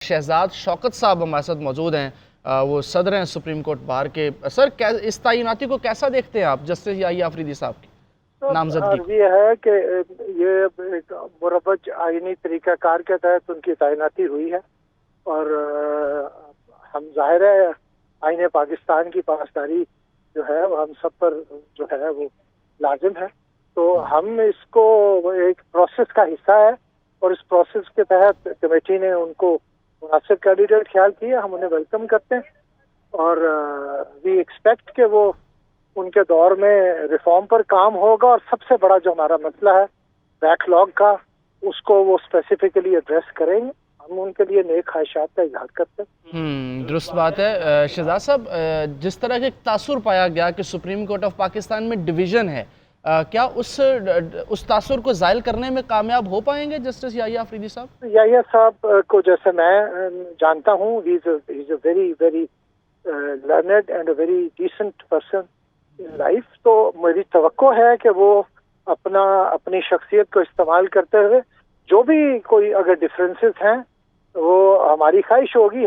शहजाद शौकत साहब हमारे साथ मौजूद हैं, वो सदर हैं सुप्रीम कोर्ट बार के। सर, इस तैनाती को कैसा देखते हैं आप जस्टिस याहिया अफरीदी साहब की नामजदगी? ये है कि ये एक मुरवज आईनी तरीक़ाकार के तहत उनकी तैनाती हुई है और हम जाहिर है आईने पाकिस्तान की पासदारी जो है वो हम सब पर जो है वो लाजिम है, तो हम इसको एक प्रोसेस का हिस्सा है और इस प्रोसेस के तहत कमेटी ने उनको मुनासिब कैंडिडेट ख्याल किया, हम उन्हें वेलकम करते हैं और वी एक्सपेक्ट कि वो उनके दौर में रिफॉर्म पर काम होगा और सबसे बड़ा जो हमारा मसला है बैकलॉग का, उसको वो स्पेसिफिकली एड्रेस करेंगे। हम उनके लिए नेक ख्वाहिशात का इजहार करते हैं। दुरुस्त बात है। शहजाद साहब, जिस तरह के तासुर पाया गया कि सुप्रीम कोर्ट ऑफ पाकिस्तान में डिवीज़न है, क्या उस तासुर को ज़ाइल करने में कामयाब हो पाएंगे जस्टिस याहिया अफरीदी साहब? याहिया साहब को जैसे मैं जानता हूँ, he is a very very learned and a very decent person in life, तो मेरी तवक्को है कि वो अपनी शख्सियत को इस्तेमाल करते हुए जो भी कोई अगर डिफरेंसेस हैं वो हमारी ख्वाहिश होगी।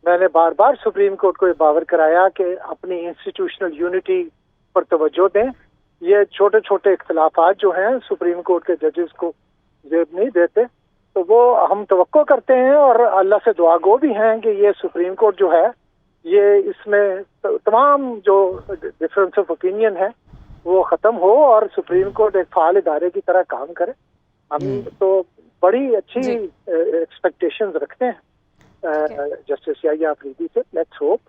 मैंने बार बार सुप्रीम कोर्ट को ये बावर कराया कि अपनी इंस्टीट्यूशनल यूनिटी पर तवज्जो दें। ये छोटे छोटे इख्तिलाफात जो हैं सुप्रीम कोर्ट के जजेस को जेब नहीं देते, तो वो हम तवक्को करते हैं और अल्लाह से दुआ गो भी हैं कि ये सुप्रीम कोर्ट जो है ये इसमें तमाम जो डिफरेंस ऑफ ओपिनियन है वो ख़त्म हो और सुप्रीम कोर्ट एक फाल इदारे की तरह काम करे। हम तो बड़ी अच्छी एक्सपेक्टेशंस रखते हैं जस्टिस याहिया अफरीदी से। लेट्स होप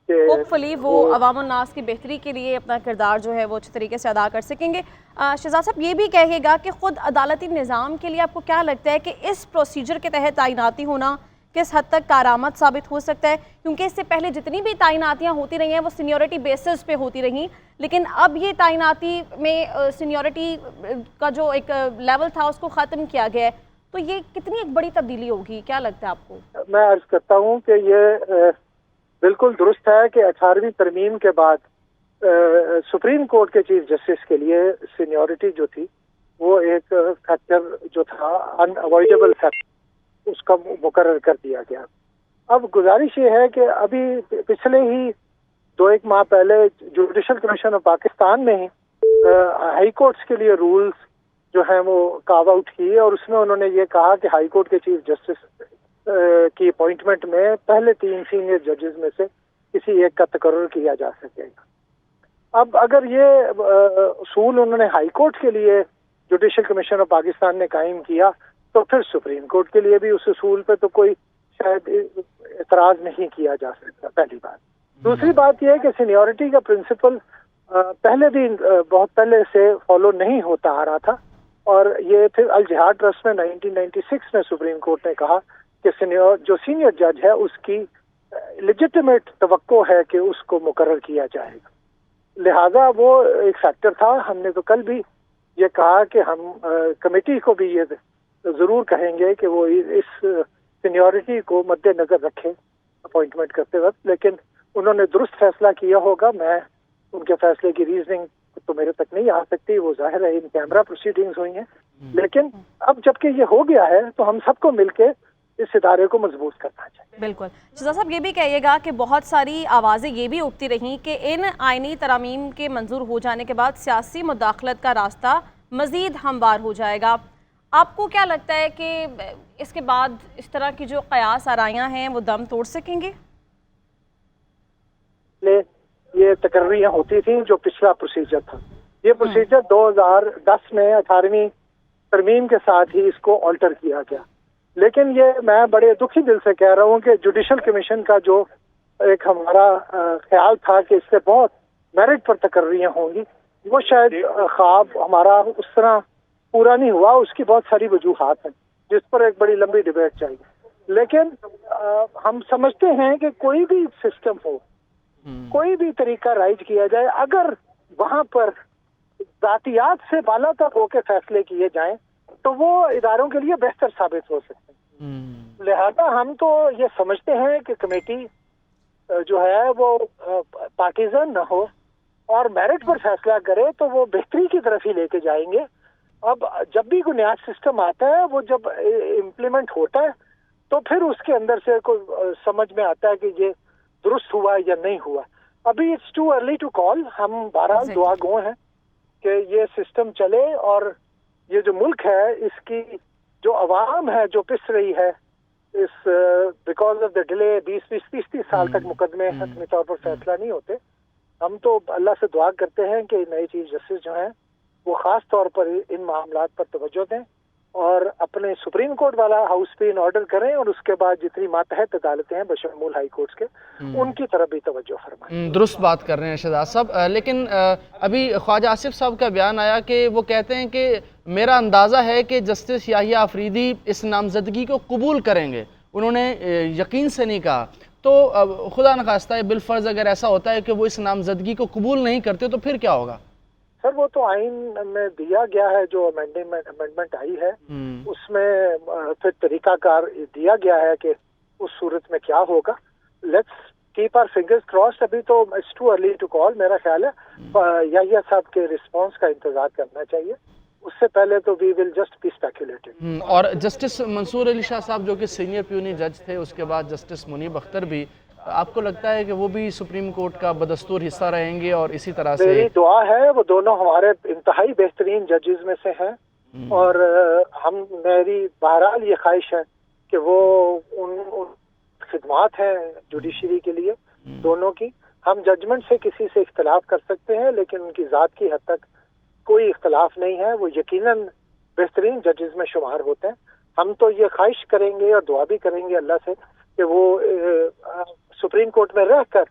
होपफुली वो अवाम उन्नास की बेहतरी के लिए अपना किरदार जो है वो अच्छे तरीके से अदा कर सकेंगे। शहजाद साहब, ये भी कहिएगा कि ख़ुद अदालती निज़ाम के लिए आपको क्या लगता है कि इस प्रोसीजर के तहत तैनाती होना किस हद तक कारआमद साबित हो सकता है? क्योंकि इससे पहले जितनी भी तैनातियाँ होती रही हैं वो सीनियरिटी बेसिस पे होती रहीं, लेकिन अब ये तैनाती में सीनियरिटी का जो एक लेवल था उसको ख़त्म किया गया है, तो ये कितनी एक बड़ी तब्दीली होगी, क्या लगता है आपको? मैं अर्ज़ करता हूँ कि ये बिल्कुल दुरुस्त है कि 18वीं तरमीम के बाद सुप्रीम कोर्ट के चीफ जस्टिस के लिए सीनियरिटी जो थी वो एक फैक्टर जो था अनअवॉइडेबल फैक्टर, उसका मुकर्रर कर दिया गया। अब गुजारिश ये है कि अभी पिछले ही 2-1 माह पहले जुडिशल कमीशन ऑफ पाकिस्तान ने ही हाई कोर्ट्स के लिए रूल्स जो हैं वो कार्व आउट किए और उसमें उन्होंने ये कहा कि हाई कोर्ट के चीफ जस्टिस की अपॉइंटमेंट में पहले 3 सीनियर जजेस में से किसी एक का तकर्रुर किया जा सकेगा। अब अगर ये उसूल उन्होंने हाई कोर्ट के लिए जुडिशल कमीशन ऑफ पाकिस्तान ने कायम किया तो फिर सुप्रीम कोर्ट के लिए भी उस उसूल पे तो कोई शायद एतराज नहीं किया जा सकता, पहली बात। दूसरी बात यह है कि सीनियरिटी का प्रिंसिपल पहले भी बहुत पहले से फॉलो नहीं होता आ रहा था और ये फिर अल जिहाद ट्रस्ट में 1996 में सुप्रीम कोर्ट ने कहा कि जो सीनियर जज है उसकी लेजिटिमेट तवक्को है कि उसको मुकर्रर किया जाएगा, लिहाजा वो एक फैक्टर था। हमने तो कल भी ये कहा कि हम कमेटी को भी ये ज़रूर कहेंगे कि वो इस सीनियरिटी को मद्देनज़र रखें अपॉइंटमेंट करते वक्त, लेकिन उन्होंने दुरुस्त फैसला किया होगा। मैं उनके फैसले की रीजनिंग तो मेरे तक नहीं आ सकती, वो जाहिर है इन कैमरा प्रोसीडिंग्स हुई हैं, लेकिन अब जबकि ये हो गया है तो हम सबको मिलके इस इदारे को मजबूत करना चाहिए। बिल्कुल। शहजाद साहब, ये भी कहिएगा कि बहुत सारी आवाज़ें ये भी उठती रहीं कि इन आइनी तरामीम के मंजूर हो जाने के बाद सियासी मुदाखलत का रास्ता मज़ीद हमवार हो जाएगा। आपको क्या लगता है कि इसके बाद इस तरह की जो कयास आराइयाँ हैं वो दम तोड़ सकेंगे? ये तकर्रियाँ होती थी जो पिछला प्रोसीजर था, ये प्रोसीजर 2010 में 18वीं तरमीम के साथ ही इसको ऑल्टर किया गया, लेकिन ये मैं बड़े दुखी दिल से कह रहा हूँ कि जुडिशल कमीशन का जो एक हमारा ख्याल था कि इससे बहुत मेरिट पर तकर्रियाँ होंगी, वो शायद ख्वाब हमारा उस तरह पूरा नहीं हुआ। उसकी बहुत सारी वजूहात हैं जिस पर एक बड़ी लंबी डिबेट चाहिए, लेकिन हम समझते हैं कि कोई भी सिस्टम हो, कोई भी तरीका राइज किया जाए, अगर वहाँ पर जातियात से बाला तक होकर फैसले किए जाएं तो वो इदारों के लिए बेहतर साबित हो सकते हैं। लिहाजा हम तो ये समझते हैं कि कमेटी जो है वो पार्टीजन न हो और मेरिट पर फैसला करे तो वो बेहतरी की तरफ ही लेके जाएंगे। अब जब भी कोई नया सिस्टम आता है वो जब इम्प्लीमेंट होता है تو پھر اس کے اندر سے کوئی سمجھ میں آتا ہے کہ یہ درست ہوا یا نہیں ہوا. ابھی it's too early to call. ہم بہرحال دعا گو ہیں کہ یہ سسٹم چلے اور یہ جو ملک ہے اس کی جو عوام ہے جو پس رہی ہے اس بیکاز آف دا ڈیلے 20-30 سال تک مقدمے حتمی طور پر فیصلہ نہیں ہوتے. ہم تو اللہ سے دعا کرتے ہیں کہ نئی چیف جسٹس جو ہیں وہ خاص طور پر ان معاملات پر توجہ دیں اور اپنے سپریم کورٹ والا ہاؤس پہ ان آرڈر کریں اور اس کے بعد جتنی ماتحت عدالتیں ہیں بشمول ہائی کورٹس کے ان کی طرف بھی توجہ فرمائیں. درست بات کر رہے ہیں شہزاد صاحب. لیکن ابھی خواجہ آصف صاحب کا بیان آیا کہ وہ کہتے ہیں کہ میرا اندازہ ہے کہ جسٹس یحییٰ آفریدی اس نامزدگی کو قبول کریں گے. انہوں نے یقین سے نہیں کہا. تو خدا نخواستہ بالفرض اگر ایسا ہوتا ہے کہ وہ اس نامزدگی کو قبول نہیں کرتے تو پھر کیا ہوگا؟ سر وہ تو آئین میں دیا گیا ہے جو امینڈمنٹ آئی ہے اس میں پھر طریقہ کار دیا گیا ہے کہ اس صورت میں کیا ہوگا. Let's keep our fingers crossed. ابھی تو it's too early to call. میرا خیال ہے یحییٰ صاحب کے رسپانس کا انتظار کرنا چاہیے. اس سے پہلے تو وی ول جسٹ بی اسپیکولیٹنگ. اور جسٹس منصور علی شاہ صاحب جو کہ سینئر پیونی جج تھے، اس کے بعد جسٹس منیب اختر بھی، آپ کو لگتا ہے کہ وہ بھی سپریم کورٹ کا بدستور حصہ رہیں گے؟ اور اسی طرح سے میری دعا ہے وہ دونوں ہمارے انتہائی بہترین ججز میں سے ہیں اور میری بہرحال یہ خواہش ہے کہ وہ ان خدمات ہیں جوڈیشری کے لیے دونوں کی. ہم ججمنٹ سے کسی سے اختلاف کر سکتے ہیں لیکن ان کی ذات کی حد تک کوئی اختلاف نہیں ہے. وہ یقیناً بہترین ججز میں شمار ہوتے ہیں. ہم تو یہ خواہش کریں گے اور دعا بھی کریں گے اللہ سے کہ وہ سپریم کورٹ میں رہ کر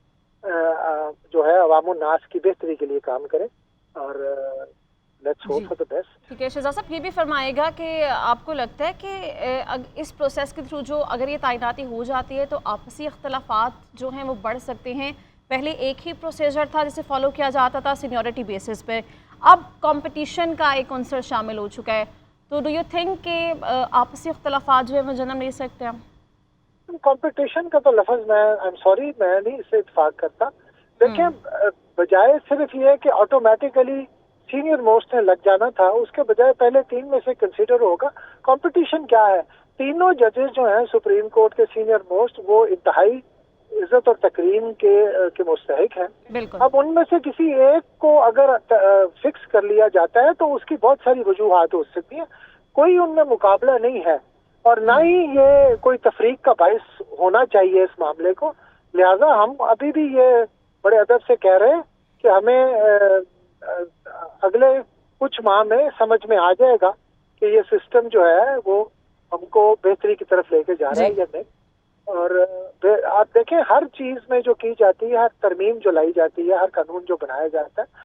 جو ہے عوام الناس کی بہتری کے لیے کام کریں اور let's hope for the best. ٹھیک ہے شہزاد صاحب، یہ بھی فرمائے گا کہ آپ کو لگتا ہے کہ اس پروسیس کے تھرو جو اگر یہ تعیناتی ہو جاتی ہے تو آپسی اختلافات جو ہیں وہ بڑھ سکتے ہیں؟ پہلے ایک ہی پروسیجر تھا جسے فالو کیا جاتا تھا سینیورٹی بیسس پہ، اب کمپٹیشن کا ایک عنصر شامل ہو چکا ہے. تو ڈو یو تھنک کہ آپسی اختلافات جو ہے وہ جنم لے سکتے ہیں؟ کمپٹیشن کا تو لفظ میں آئی ایم سوری میں نہیں اس سے اتفاق کرتا. دیکھیں بجائے صرف یہ کہ آٹومیٹیکلی سینئر موسٹ میں لگ جانا تھا، اس کے بجائے پہلے 3 میں سے کنسیڈر ہوگا. کمپٹیشن کیا ہے؟ تینوں ججز جو ہیں سپریم کورٹ کے سینئر موسٹ وہ انتہائی عزت اور تکریم کے مستحق ہیں. اب ان میں سے کسی ایک کو اگر فکس کر لیا جاتا ہے تو اس کی بہت ساری وجوہات ہو سکتی ہیں. کوئی ان میں مقابلہ نہیں ہے اور نہ ہی یہ کوئی تفریق کا باعث ہونا چاہیے اس معاملے کو. لہذا ہم ابھی بھی یہ بڑے ادب سے کہہ رہے ہیں کہ ہمیں اگلے کچھ ماہ میں سمجھ میں آ جائے گا کہ یہ سسٹم جو ہے وہ ہم کو بہتری کی طرف لے کے جا رہا ہے یا نہیں. اور آپ دیکھیں ہر چیز میں جو کی جاتی ہے، ہر ترمیم جو لائی جاتی ہے، ہر قانون جو بنایا جاتا ہے